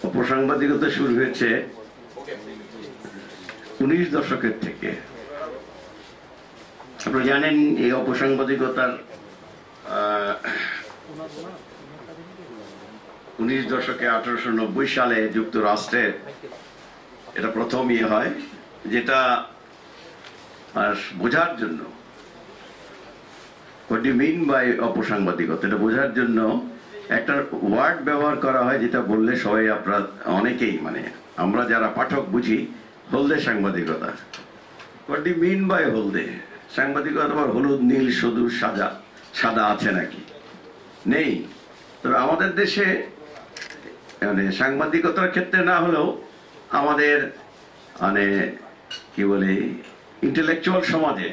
অপসাংবাদিকতা শুরু হয়েছে 19 দশকের থেকে। আপনারা জানেন এই অপসাংবাদিকতার 19 দশকে 1890 সালে যুক্তরাষ্ট্রে এটা প্রথম হয়, যেটা বোঝার জন্য what do you mean by অপসাংবাদিকতা, এটা বোঝার জন্য একটা ওয়ার্ড ব্যবহার করা হয় যেটা বললে সবাই আপনারা অনেকেই মানে আমরা যারা পাঠক বুঝি, হলদে সাংবাদিকতা। what do you mean by হলদে সাংবাদিকতা? আবার হলুদ, নীল, সবুজ, সাদা আছে নাকি? নেই। তবে আমাদের দেশে মানে সাংবাদিকতার ক্ষেত্রে না হলেও আমাদের মানে কি বলে ইন্টেলেকচুয়াল সমাজে,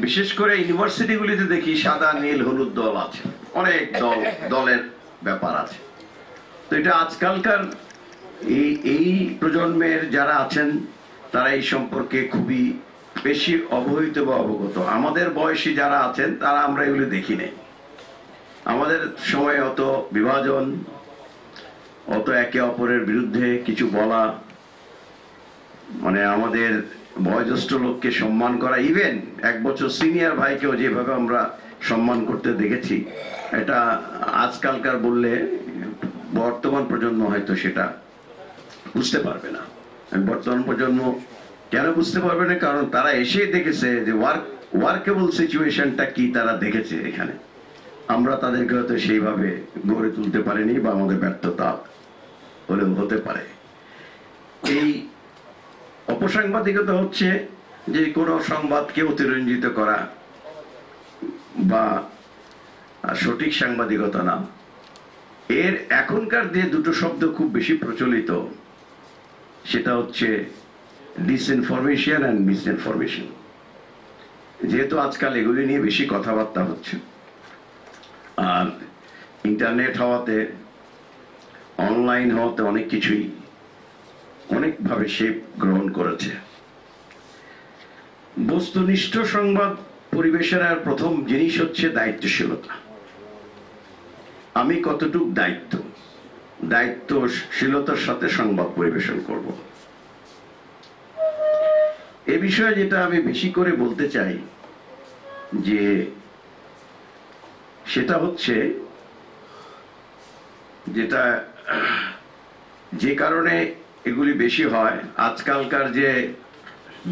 বিশেষ করে ইউনিভার্সিটিগুলিতে দেখি সাদা, নীল, হলুদ দল আছে, অনেক দলের ব্যাপার আছে। তো এটা আজকালকার এই প্রজন্মের যারা আছেন তারা এই সম্পর্কে খুবই বেশি অবহিত বা অবগত। আমাদের বয়সী যারা আছেন তারা আমরা এগুলি দেখি নাই। আমাদের সময় অত বিভাজন, অত একে অপরের বিরুদ্ধে কিছু বলা, মানে আমাদের বয়োজ্যেষ্ঠ লোককে সম্মান করা, ইভেন 1 বছর সিনিয়র ভাইকেও যেভাবে আমরা সম্মান করতে দেখেছি, এটা আজকালকার বললে বর্তমান প্রজন্ম হয়তো সেটা বুঝতে পারবে না। বর্তমান প্রজন্ম কেন বুঝতে পারবে না? কারণ তারা এসে দেখেছে যে ওয়ার্কেবল সিচুয়েশনটা কি, তারা দেখেছে এখানে। আমরা তাদেরকে হয়তো সেইভাবে গড়ে তুলতে পারিনি, বা আমাদের ব্যর্থতা হলেও হতে পারে। এই অপসাংবাদিকতা হচ্ছে যে কোনো সংবাদকে অতিরঞ্জিত করা বা সঠিক সাংবাদিকতা না। এর এখনকার যে দুটো শব্দ খুব বেশি প্রচলিত, সেটা হচ্ছে ডিসইনফরমেশন অ্যান্ড মিসইনফরমেশন। যেহেতু আজকাল এগুলি নিয়ে বেশি কথাবার্তা হচ্ছে, আর ইন্টারনেট হওয়াতে, অনলাইন হওয়াতে অনেক কিছুই অনেকভাবে শেপ গ্রহণ করেছে। বস্তুনিষ্ঠ সংবাদ পরিবেশনের প্রথম জিনিস হচ্ছে দায়িত্বশীলতা। আমি কতটুক দায়িত্বশীলতার সাথে সংবাদ পরিবেশন করব, এ বিষয়ে যেটা আমি বেশি করে বলতে চাই যে সেটা হচ্ছে যেটা যে কারণে এগুলি বেশি হয়, আজকালকার যে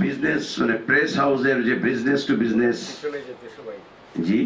বিজনেস মানে প্রেস হাউসের যে বিজনেস টু বিজনেস, জি